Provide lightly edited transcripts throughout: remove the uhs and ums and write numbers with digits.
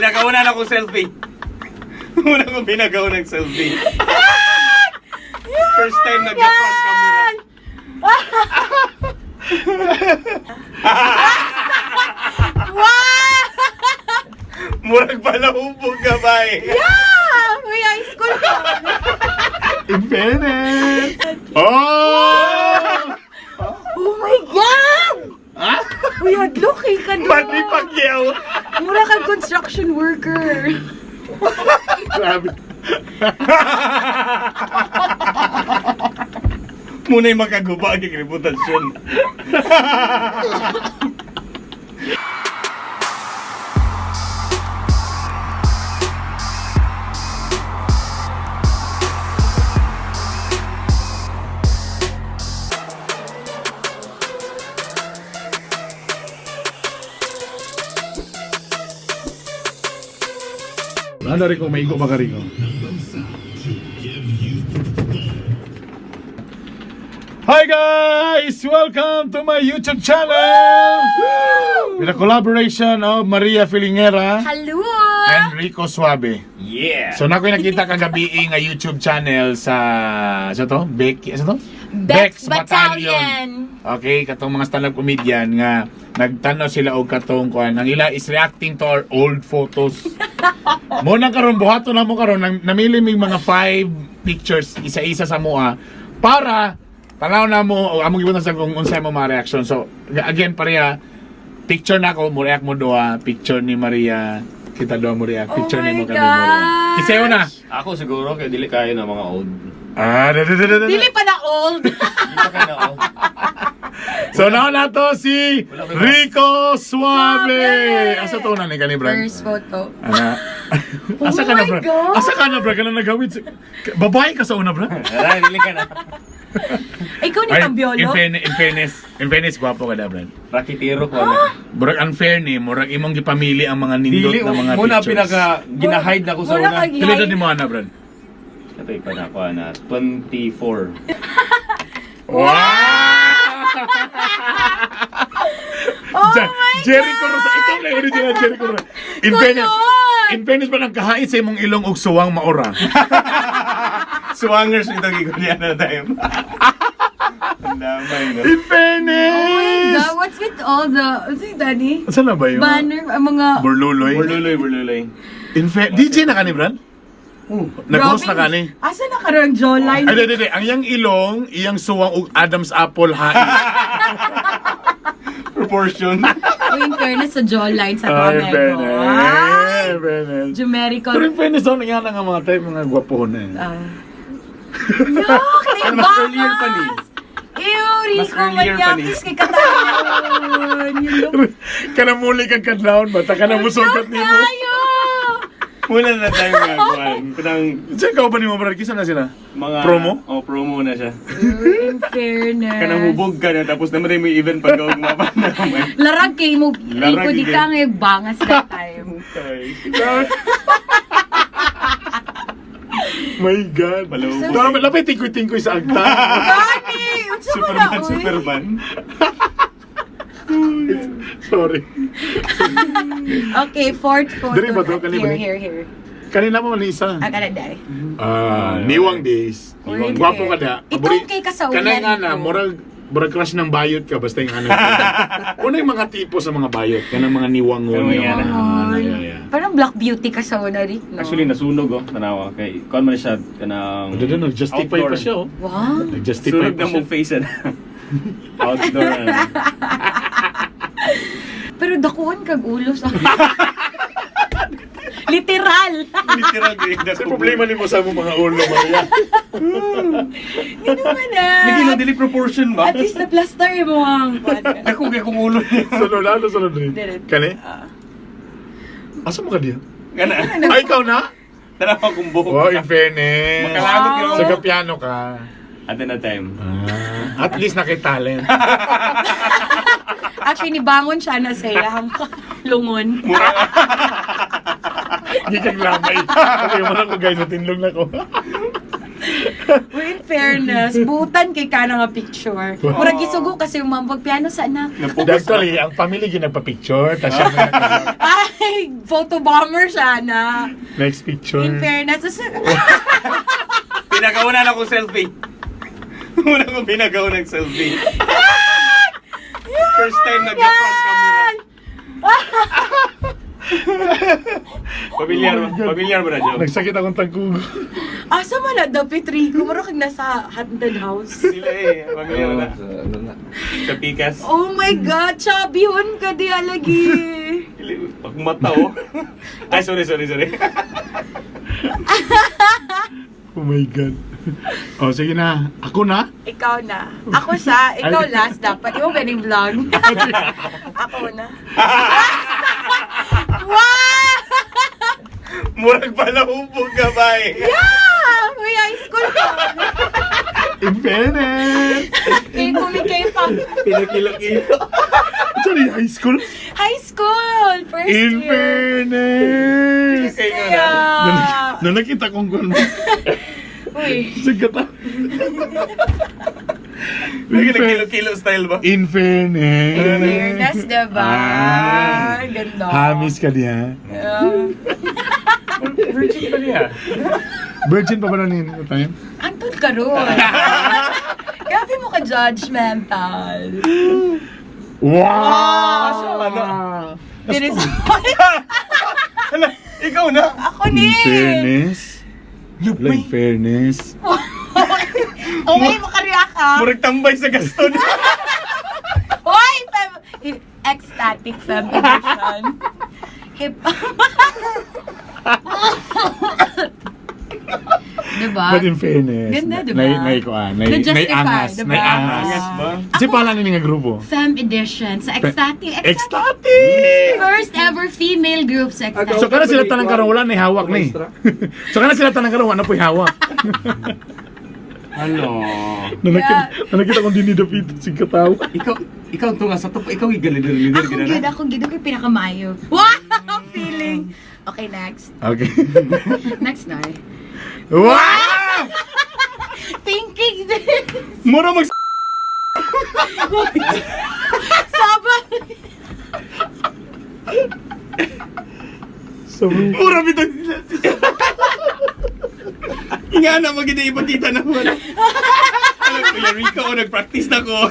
Pinakauna na akong selfie. Una kong pinagawa ng selfie. First time nag-front camera. Wow! Murag pala hubog ka ba eh. Yeah! May high school ko. In fairness! Oh! Oh my God! Ha? Uy, hadlok eh ka doon. Manny Pacquiao. Mura kang construction worker. Grabe. Muna yung makaguba ang reputasyon. Ano rin ko, maigo ba ka rin ko? Hi guys! Welcome to my YouTube channel! With a collaboration of Maria Filingera Hello! and Rico Suave. Yeah. So na ko'y nakita kagabi nga YouTube channel sa to? Bex Battalion. Okay, katong mga stand-up comedian nga nagtanaw sila og katong kuan. Ang ila is reacting to our old photos. Mo nang karon buhaton na mo karon namili mig mga 5 pictures isa-isa sa moa para tanaw na mo o among gibutan sa kung unsay mo mga reaction. So again pareha picture na ko mo react mo doa, picture ni Maria kita doa mo react, picture ni mo kami mo react. Kisayo na. Ako siguro kaya dili kayo ng mga old. Dili pa na old. Dili pa kayo na old. So now na to si Rico Suave. Asa to na ni kani Brad? First photo. Ana. Oh Asa ka na my Brad? God! Asa ka na Brad? Kana nagawid. Babae ka sa una Brad? Ay, dili ka na. Ikaw ni Ay, Tambiolo? in fairness, gwapo ka na Brad. Rakitero ko na. Murag unfair ni, murag imong gipamili ang mga nindot Dili na mga muna pictures. pinaka ginahide na ko sa Muna una. kag- Pila ni mo na Brad? Ito pa na ako na 24. Wow! Oh my Jericho Rosa, ikaw na yung original Jericho Rosa. In fairness ba nang kahait sa imong ilong og suwang maora? Swangers ito gigulyan na tayo. Ang damay no. In fairness! God, what's with all the... What's it, Daddy? Saan na ba yun? Banner, ang mga... Burluloy? Burluloy. DJ na kani Brad? Nag-host na Grabe. kani? Asa na ka rin jawline? Ay, di. Ang iyang ilong, iyang suwang og Adam's apple hait. Proportion. Uy, in fairness sa jawline sa Ay, comment fairness. mo. Ay! Fairness. Jumerico. Pero in fairness, ano nga nga mga type, mga gwapon na Yuck! Ano, mas earlier pa ni? Ew, Mas Rico, earlier pa ni. manyakis kay katawan. You look Kanamuli kang kadlaon ba? Taka na musugat ni mo. tayo! Muna na tayo nga kuhan. Kanang Diyan ka ba ni mo, Brad? Kisa na sila? mga... Promo? Oh, promo na siya. In fairness. Kanang hubog ka na tapos naman may event pag huwag mapanaman. Larag kay mo, Larag Rico, di kay- ka ngayon bangas na time. My God. Malubos. Pero lapit tingkoy-tingkoy sa agta. Gani! Unsa mo na, uy? Superman. Sorry. Okay, fourth photo. Dili ba to? Kani ba ni? Here. Kanina mo Lisa. I gotta die. Niwang days. Uy, Gwapo ka da. Itong kay kasaulan Kanay nga na, ko. murag crush ng bayot ka, basta yung ano. Una yung mga tipo sa mga bayot, kanang mga niwangon. Kanang yan, Yeah. Parang Black Beauty ka sa una, Rick, no? Actually, nasunog oh. Tanawa kay... Kuhan mo na siya. Kanang... Ano doon, nag-justify pa siya, oh. Wow. Nag-justify Sunog pa na siya. mong face na. Outdoor na. Pero dakuan kag ulo sa... Literal! Literal grade na Kasi problema ni mo sa mo mga ulo, Maria. Hindi naman na. Hindi na dili proportion ba? At least na-plaster mo ang... Ako kay kung ulo niya. Sunod rin. Dili. Kani? Asa mo ka diyan? Gana. Ay, ikaw na? Tanawa kong buhok. Oh, in fairness. Makalagot ka Sa ako. piano ka. At na time. At least nakitalent. Actually, nibangon siya na sa ilang lungon. Hindi kang lamay. Okay, mo na ko guys, natinlong na ko. Well, in fairness, butan kay ka nga picture. Murag gisugo kasi yung mambag piano sa anak. Actually, ang family ginagpa-picture, tapos siya na. Ay, Ay, photo bomber siya na. Next picture. In fairness, Pinagawa na akong selfie. Una kong pinagawa ng selfie. First time nag-front camera. Pamilyar ba na, Joe? Nagsakit akong tagkugo. asa man na daw, Petrico? Marang kag nasa haunted house. Sila pamilyar na. Sa Pikas. Oh my God, chubby hon ka di alagi. Pagmata, oh. Ay, sorry. Oh my God. Oh, sige na. Ako na? Ikaw na. Ako sa, ikaw last dapat. Ikaw galing vlog. Ako na. Wow! Murag pala hubog ka ba eh. Yeah! May high school ko. In fairness. Kaya kumikay pa. Pinakilo-kilo. Sorry, high school? High school! First In year. fairness. Kaya... Na nakita kong gano'n. Uy. Sige ta. Pinakilo-kilo style ba? In fairness. Fairness, diba? Ah. Ganda. Hamis ka niya. Yeah. Virgin pa niya. Virgin pa ba na nino time? Antod ka ron. Grabe mo ka judgmental. Wow! Ano? Dinis Hala, ikaw na. Ako In ni. fairness. Wala, in fairness. Okay, makarya ka. Murag tambay sa Gaston. Hoy! Ecstatic fem edition. Hip. Diba? But in fairness. Ganda, diba? Nai-justify. Na-justify, Nai-angas. diba? Nai-angas. ba? Kasi pala nini nga grupo. Fem edition sa Ecstatic. Ecstatic! First ever female group sa Ecstatic. So kana sila tanang karon wala na hawak ni. So kana sila tanang karon wala po hawak. Ano? Nakita kong dinidapit si katawa. Ikaw to nga sa top. Ikaw igalider-lider Ako gid ko pinakamayo. Wow! Feeling. Okay, next. Okay. Next na. Wow! Thinking Mura mag... Saba. Mura bito. Nga na magina-ipatita na mo. Alam ko, Rico, nag-practice na ko.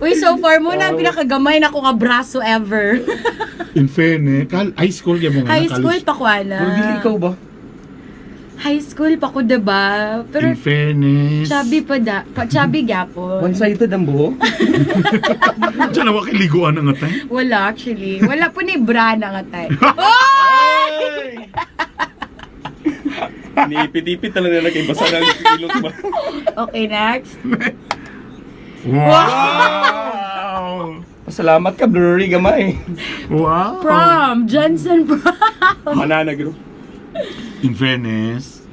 Uy, so far mo na ang pinakagamay na ko nga braso ever. In fairness, high school yan mo nga. High school pa ko na. ba? High school pa ko, diba? Pero In fairness. chubby chubby gyapon. One-sided ang buho? Diyan na wakiliguan ang atay. Wala actually. Wala po ni bra na nga tayo. Ay! Niipit-ipit talaga na kay basa ng ilong ba? Okay, next. Wow! Pasalamat ka, blurry gamay. Wow! Prom. Johnson prom. Manana, gro. In fairness,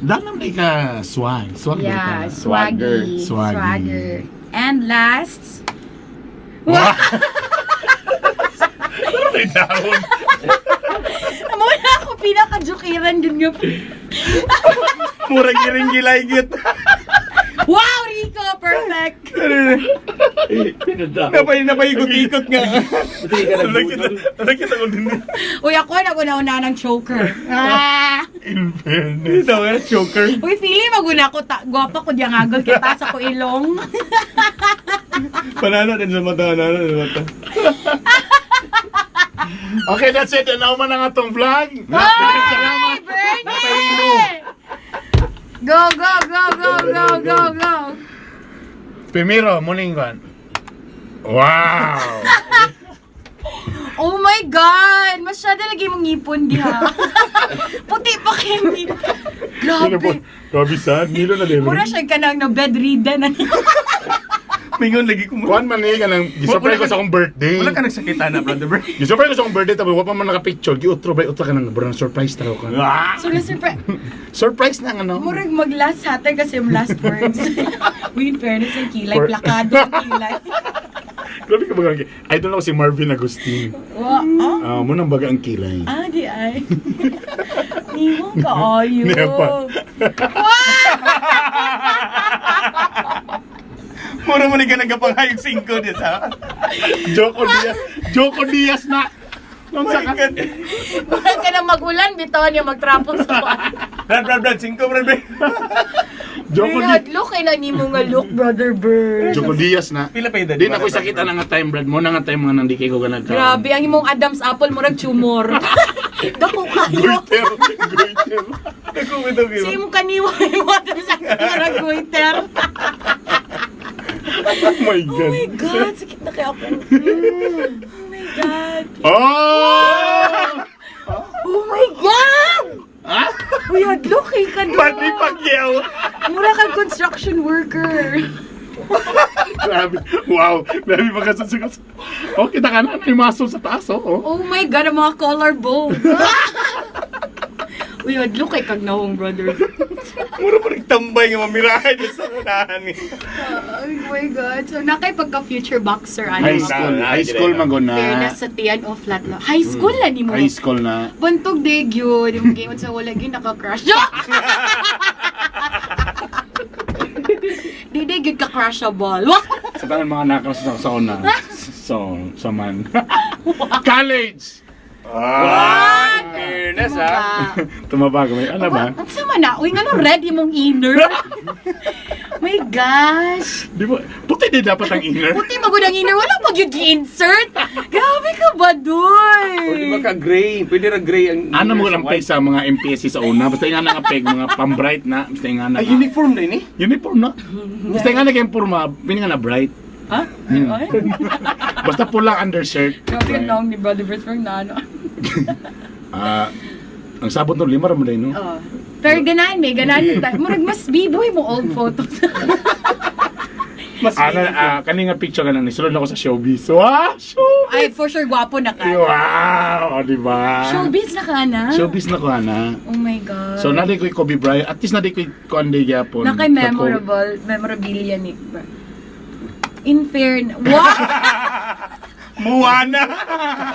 dalam na ka swag. Swag ba Yeah, ka? swaggy. Swaggy. And last. Wow! Ano may dahon? Muna ako pinaka-jukiran din nga. Murag iring-gilay git. Wow, Rico! Perfect! Napaigot-ikot nga. Nakita ko din. Uy, ako naguna-una ng choker. Ah! In fairness. Ito nga, choker. Uy, feeling maguna ko, gwapa ko diyang agol kita sa ko ilong. Panalo din sa mata, panalo din sa mata. Okay, that's it. Ano man ang atong vlog. Ay, Bernie! Go, go, go, go, go, go, go! Primero, muning kan. Wow! Oh my God! Masyado lagi mong ngipon diha. Puti pa kayo ngipon. Grabe. Grabe sad. Nilo na din. Mura siya ka nang no bedridden. Mingon lagi ko mo. Kuhan man eh, kanang gisurprise ko sa akong birthday. Wala ka nagsakita na, brother bro. Gisurprise ko sa akong birthday, tapos wala pa man naka-picture. Giutro ba, utro ka nang burang surprise taro ka. So, listen, Surprise na ano? murag mag-last hatter kasi yung last words. Uy, in fairness yung kilay, plakado yung kilay. Grabe ka baga ang kilay. Idol ako si Marvin Agustin. Oh? Munang baga ang kilay. Ah, di ay. Iwan ka, ayo. Nepa. Mura mo ni ka nagkapangayog 5 din sa. Joko Diaz na. Oh my God. Wala ka na magulan, bitawan niya magtrapo sa kuwan. Brad, 5, Brad. Joko Brad, look, kailan ni mo nga look, Brother Bird. Joko Diaz na. Pila pa edad? Di na ko'y sakit na nga time, Brad. Mo na nga time mga nang di kayo ka nagkaroon. Grabe, ang imong Adam's apple mo tumor. Dako kayo. Goiter. Nagkumito Si imong kaniwa, imong Adam's apple mo goiter. Oh my Oh God. my God, sakit na kaya ako. Oh my God. Oh! Oh my God! Ha? Uy, look, ka doon. Manny Pacquiao. Mura kang construction worker. Grabe. Wow. Grabe magkasasukas. Oh, kita ka na. May muscle sa taas, oh. Oh my God, ang mga collarbone. Uy, look, kay kagnawong, brother. Mura pa nagtambay nga mamirahay dyan sa unahan. Oh my God. So, nakay pagka-future boxer, ano? High school. High school maguna. Fairness sa tiyan o flat lang. High school na ni mo. High school na. Bantog dig yun. Yung game sa wala yun, naka-crush. Di yun ka-crush sa ball. Sa tangan mga nakas sa una. So, sa man. College! Ah, in fairness ha. Tumabag may ano ba? Ang sama na. Uy, nga no, ready mong inner. My gosh. Di ba? Puti di dapat ang inner. Puti magudang inner. Wala pag yung insert. Grabe ka ba, Doy? O di ba ka gray? Pwede ra gray ang... Ano mo lang peg sa mga MPSC sa una? Basta nga nakapeg, mga pang-bright na. Basta nga na. Ay, uniform din eh. Uniform na. Basta nga nag-informa, pili nga na bright. Ha? Hmm. Ay? Basta pula undershirt. Grabe yung naong ni Brother Bertrand na ano. Ah, ang sabot ng 5 raman din, no? Oh. Pero ganahan may, ganahan tayo. Murag mas biboy mo old photos. Mas Kaninga picture ka lang ni sulod ako sa showbiz. Wow! Showbiz! Ay, for sure, gwapo na ka. Wow! O, diba? Showbiz na ka na? Showbiz na ko, ana. Oh my God. So, naday ko'y Kobe Bryant. At least naday ko'y Conde Yapon. Na kay memorabilia ni In fairness. Wow! Moana.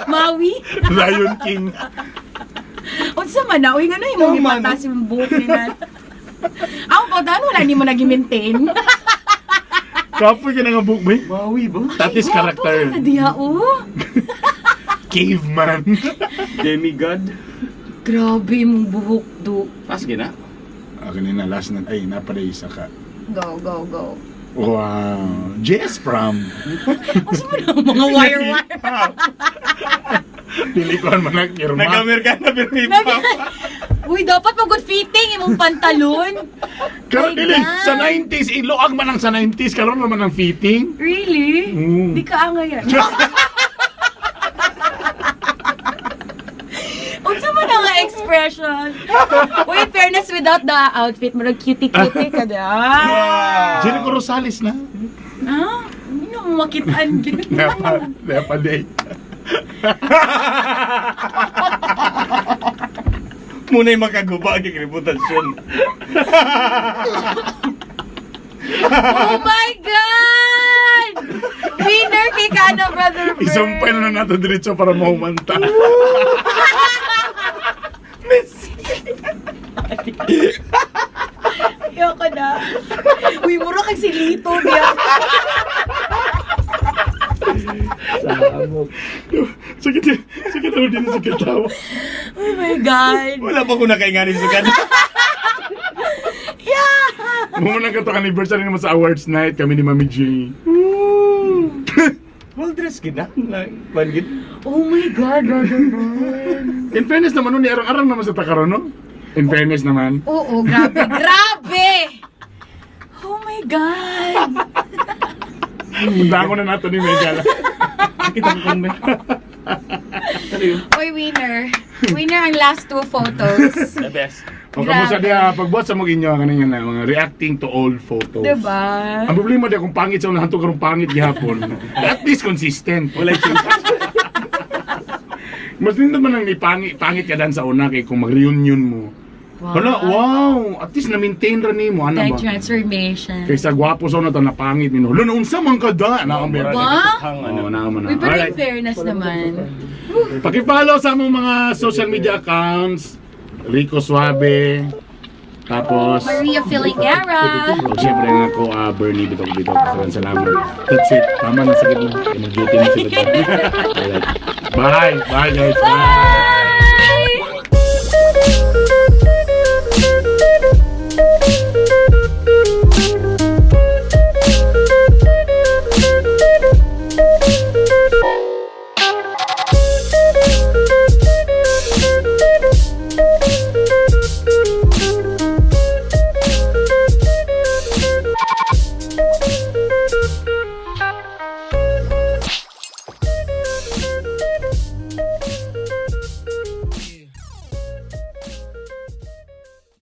Maui? Lion King. Unsa man na? Uy, nga na yung mga man. ipatas yung buhok ni na. Ako po, dahil wala ni mo nag-maintain. Kapoy ka na nga book, ba? Maui ba? Tatis character. Gwapo ka na diya, oh. Caveman. Demigod. Grabe mong buhok, do. Pas gina. Kanina last na. Ay, napaday isa ka. Go, go, go. Wow. JS Prom. Unsa man ang mga wire-wire? Pilikuan man ang irma. Nag-Amerikana pero may papa. Uy, dapat mag-good fitting imong pantalon. Karon My dili God. sa 90s, iluag man ang sa 90s, karon naman ang fitting. Really? Mm. Di ka angay yan. Unsa man ang expression? Uy, in fairness, without the outfit, marag cutie-cutie ka da. Jericho Rosales na. Ah, hindi na mo makitaan din. Lepa day. Muna yung makaguba ang reputasyon. Oh my God! Winner kay Kana, Brother Bird! Isumpay na nato diretso para mahumanta. Ayoko na. Uy, mura kay si Lito niya. Sakit ako din sa katawa. Oh my God. Wala pa ko nakainganin sa kanila. Yeah! Muna ka to anniversary naman sa awards night kami ni Mami G. Well dressed gina. Manggit. Oh my God, Brother Bird. In fairness naman nun, arang-arang naman sa Takaroon, no? In fairness naman. Oo, grabe. Grabe! Oh my God. Punta ko na nato ni Megala. Kita ko kung may. Uy, winner. Winner ang last 2 photos. The best. O kamusta diya, pagbuhat sa mga inyo, kanina na, mga reacting to old photos. Diba? Ang problema diya kung pangit sa unahan to karong pangit gihapon. At least consistent. Wala yung Mas din naman ang pangit ka dan sa una kay kung mag-reunion mo. Wow. Hala, wow! At least na-maintain rin ni mo, ano That ba? transformation. Kaysa gwapo sa una to na pangit ni no. Lalo, unsa man ka da? Nakakamera. Ba? Oo, nakakamera. Uy, pero in Alright. fairness naman. Paki-follow sa among mga social media accounts. Rico Suave. Tapos, Maria Filingera. o siyempre nga ako, Bernie Bitok. Salamat. That's it. Tama na, sige na. Mag-duty na sila. Alright. Bye. Bye guys. Bye. Bye!